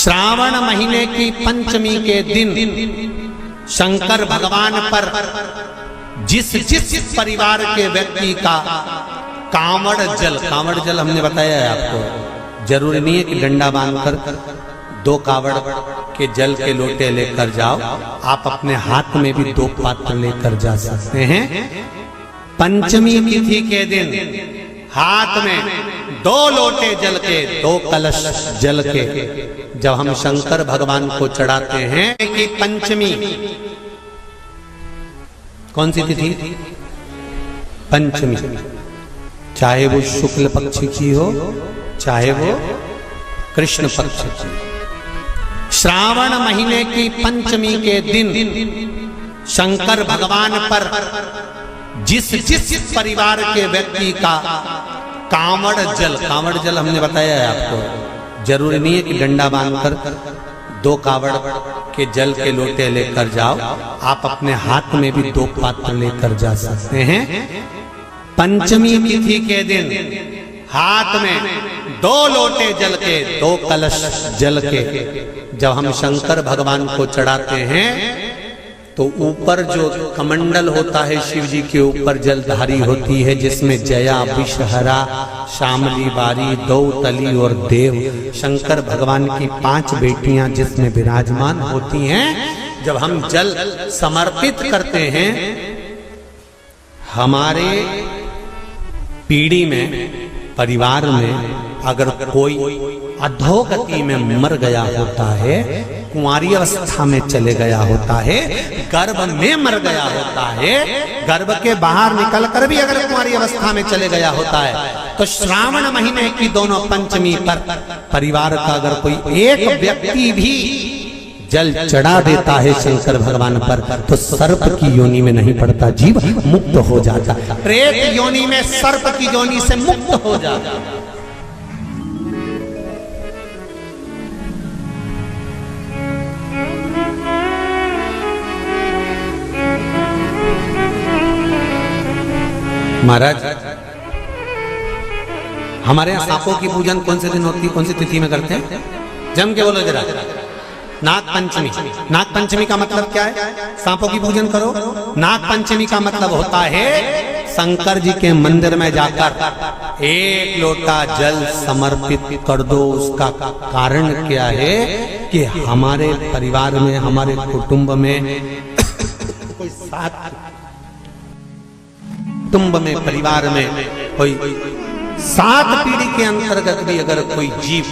श्रावण महीने की पंचमी के दिन शंकर भगवान पर जिस जिस परिवार के व्यक्ति का कांवड़ जल हमने बताया है आपको, जरूरी नहीं है कि डंडा बांधकर 2 कावड़ के जल के लोटे लेकर जाओ, आप अपने हाथ में भी 2 पात्र लेकर जा सकते हैं। पंचमी तिथि के दिन हाथ में 2 लोटे जल के, 2 कलश जल के जब हम शंकर भगवान को चढ़ाते हैं कि पंचमी कौन सी तिथि? पंचमी, चाहे वो शुक्ल पक्ष की हो चाहे वो कृष्ण पक्ष की। श्रावण महीने की पंचमी के दिन शंकर भगवान पर जिस जिस परिवार के व्यक्ति का कांवड़ जल हमने बताया है आपको, जरूरी नहीं है कि डंडा बांधकर 2 कावड़ के जल के लोटे लेकर जाओ, आप अपने हाथ में भी 2 पात्र लेकर जा सकते हैं। पंचमी तिथि के दिन हाथ में 2 लोटे जल के, 2 कलश जल के जब हम शंकर भगवान को चढ़ाते हैं तो ऊपर जो कमंडल होता है शिव जी के ऊपर जलधारी होती है, जिसमें जया, विषहरा, शामली, बारी, दौतली और देव, शंकर भगवान की 5 बेटियां जिसमें विराजमान होती हैं। जब हम जल समर्पित करते हैं, हमारे पीढ़ी में, परिवार में अगर कोई अधोगति में मर गया होता है, कुंवारी अवस्था में चले गया होता है, गर्भ में मर गया होता है, गर्भ के बाहर निकलकर भी अगर कुंवारी अवस्था में चले गया होता है, तो श्रावण महीने की दोनों पंचमी पर परिवार का अगर कोई एक व्यक्ति भी जल चढ़ा देता है शंकर भगवान पर, तो सर्प की योनि में नहीं पड़ता, जीव मुक्त हो जाता, प्रेत योनि में सर्प की योनि से मुक्त हो जाता। महाराज, हमारे यहाँ सांपों की पूजन कौन से दिन होती है, कौन सी तिथि में करते हैं? जम के बोलो जरा। नाग पंचमी। नाग पंचमी का मतलब क्या है? सांपों की पूजन करो। नाग पंचमी का मतलब होता है शंकर जी के मंदिर में जाकर 1 लोटा जल समर्पित कर दो। उसका कारण क्या है कि हमारे परिवार में, हमारे कुटुंब में कोई 7 कुटुंब में, परिवार में कोई 7 पीढ़ी के अंतर्गत भी अगर कोई जीव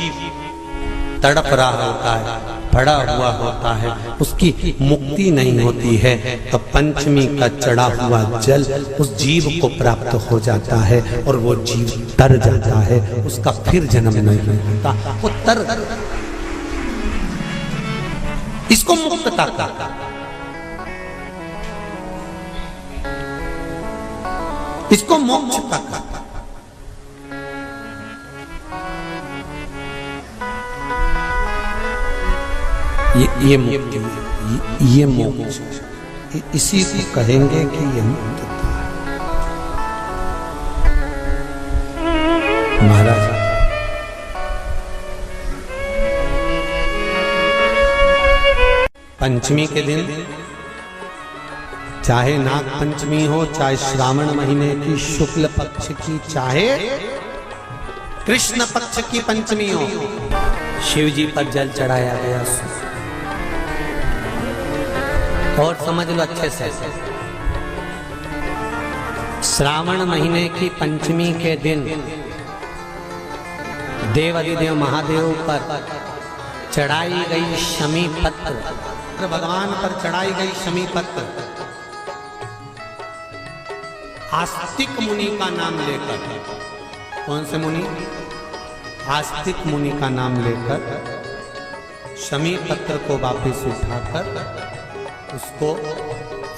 तड़प रहा होता है, पड़ा हुआ होता है, उसकी मुक्ति नहीं होती है, तो पंचमी का चढ़ा हुआ जल उस जीव को प्राप्त हो जाता है और वो जीव तर जाता है, उसका फिर जन्म नहीं होता, वो तर, इसको मुक्तता का, इसको मोक्ष का। ये मुक्ति, ये मोक्ष, इसी को कहेंगे कि ये मुक्तता है। महाराज, पंचमी के दिन, चाहे नाग पंचमी हो, चाहे श्रावण महीने की शुक्ल पक्ष की, चाहे कृष्ण पक्ष की पंचमी हो, शिव जी पर जल चढ़ाया गया। और समझ लो अच्छे से, श्रावण महीने की पंचमी के दिन देवाधिदेव महादेव पर चढ़ाई गई शमी पत्र, भगवान पर चढ़ाई गई शमी पत्र आस्तिक मुनि का नाम लेकर, कौन से मुनि? आस्तिक मुनि का नाम लेकर शमी पत्र को वापस उठाकर उसको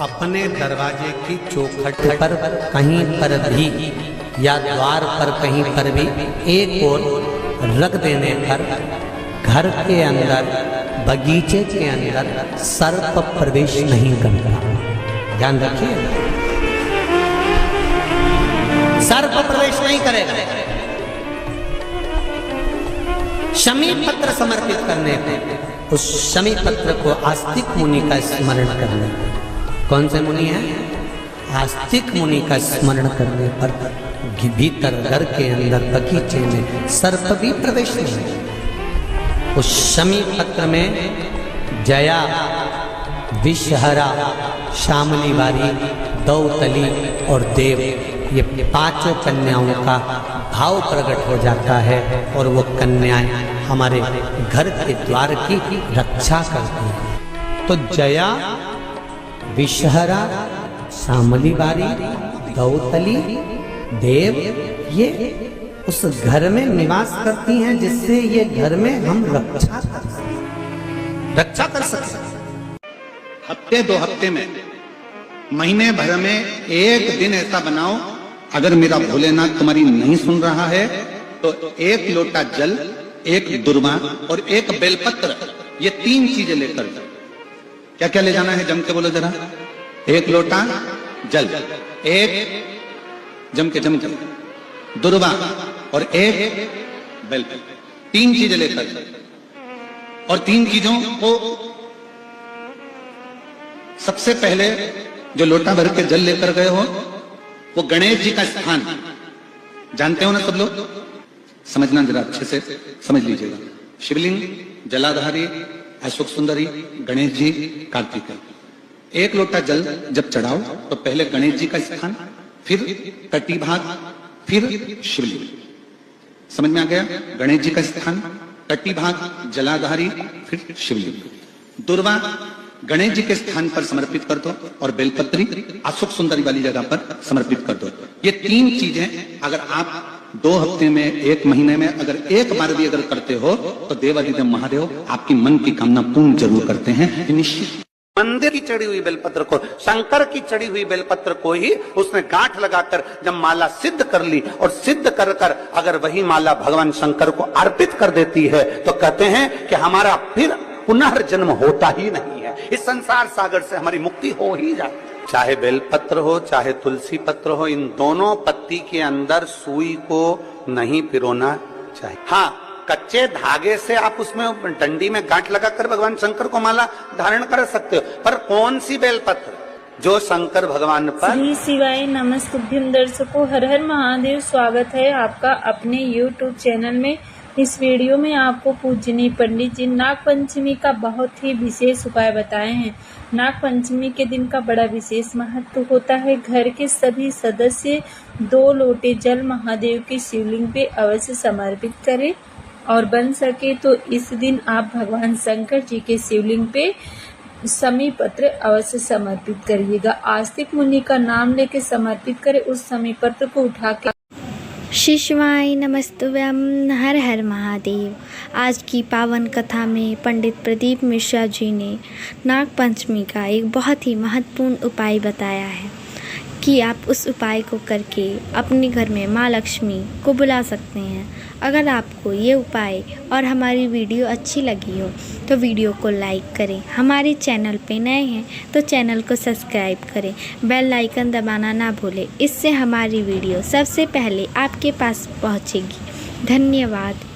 अपने दरवाजे की चौखट पर कहीं पर भी या द्वार पर कहीं पर भी एक ओर रख देने पर घर के अंदर, बगीचे के अंदर सर्प प्रवेश नहीं करता। ध्यान रखिए, सर्प प्रवेश नहीं करेगा। शमी पत्र समर्पित करने पे, उस शमी पत्र को आस्तिक मुनि का स्मरण करने पे, कौन से मुनि है? आस्तिक मुनि का स्मरण करने पर भीतर घर के अंदर बगीचे में सर्प भी प्रवेश नहीं। उस शमी पत्र में जया, विषहरा, श्यामली बारी, दौतली और देव, ये पांचों कन्याओं का भाव प्रकट हो जाता है और वो कन्याएं हमारे घर के द्वार की रक्षा करती हैं। तो जया, विषहरा, श्यामली बारी, दौतली, देव, ये उस घर में निवास करती हैं जिससे ये घर में हम रक्षा कर सकें। हफ्ते 2 हफ्ते में, महीने भर में एक दिन ऐसा बनाओ, अगर मेरा भोलेनाथ तुम्हारी नहीं सुन रहा है तो 1 लोटा जल, 1 दुर्वा और 1 बेलपत्र, ये 3 चीजें लेकर जाओ। क्या क्या ले जाना है? जम के बोलो जरा। 1 लोटा जल, 1 जम के दुर्वा और 1 बेलपत्र, 3 चीजें लेकर जाओ। और 3 चीजों को सबसे पहले जो लोटा भर के जल लेकर गए हो वो गणेश जी का स्थान जानते हो ना सब लोग? समझना जरा अच्छे से समझ लीजिएगा। शिवलिंग, जलाधारी, अशोक सुंदरी, गणेश जी, कार्तिकेय। 1 लोटा जल जब चढ़ाओ तो पहले गणेश जी का स्थान, फिर कटी भाग, फिर शिवलिंग। समझ में आ गया? गणेश जी का स्थान, कटी भाग, जलाधारी, फिर शिवलिंग। दुर्वा गणेश जी के स्थान पर समर्पित कर दो और बेलपत्री अशोक सुंदरी वाली जगह पर समर्पित कर दो। ये 3 चीजें अगर आप 2 हफ्ते में, 1 महीने में अगर एक बार भी अगर करते हो तो देवाधिदेव महादेव आपकी मन की कामना पूर्ण जरूर करते हैं, निश्चित। मंदिर की चढ़ी हुई बेलपत्र को, शंकर की चढ़ी हुई बेलपत्र को ही उसने गांठ लगाकर जब माला सिद्ध कर ली और सिद्ध कर कर अगर वही माला भगवान शंकर को अर्पित कर देती है तो कहते हैं कि हमारा फिर पुनर्जन्म होता ही नहीं है, इस संसार सागर से हमारी मुक्ति हो ही जाती है। चाहे बेलपत्र हो चाहे तुलसी पत्र हो, इन दोनों पत्ती के अंदर सुई को नहीं पिरोना चाहिए। हाँ, कच्चे धागे से आप उसमें डंडी में गांठ लगाकर भगवान शंकर को माला धारण कर सकते हो, पर कौन सी बेलपत्र जो शंकर भगवान पर। श्री शिवाय नमस्तुभ्यम दर्शकों, हर हर महादेव। स्वागत है आपका अपने YouTube चैनल में। इस वीडियो में आपको पूजनीय पंडित जी नाग पंचमी का बहुत ही विशेष उपाय बताए हैं। नाग पंचमी के दिन का बड़ा विशेष महत्व होता है। घर के सभी सदस्य 2 लोटे जल महादेव के शिवलिंग पे अवश्य समर्पित करें और बन सके तो इस दिन आप भगवान शंकर जी के शिवलिंग पे शमी पत्र अवश्य समर्पित करिएगा। आस्तिक मुनि का नाम लेके समर्पित करें। उस शमी पत्र को उठा के शिवाय नमस्तुभ्यम, हर हर महादेव। आज की पावन कथा में पंडित प्रदीप मिश्रा जी ने नाग पंचमी का एक बहुत ही महत्वपूर्ण उपाय बताया है कि आप उस उपाय को करके अपने घर में माँ लक्ष्मी को बुला सकते हैं। अगर आपको ये उपाय और हमारी वीडियो अच्छी लगी हो तो वीडियो को लाइक करें। हमारे चैनल पे नए हैं तो चैनल को सब्सक्राइब करें, बेल आइकन दबाना ना भूलें। इससे हमारी वीडियो सबसे पहले आपके पास पहुंचेगी। धन्यवाद।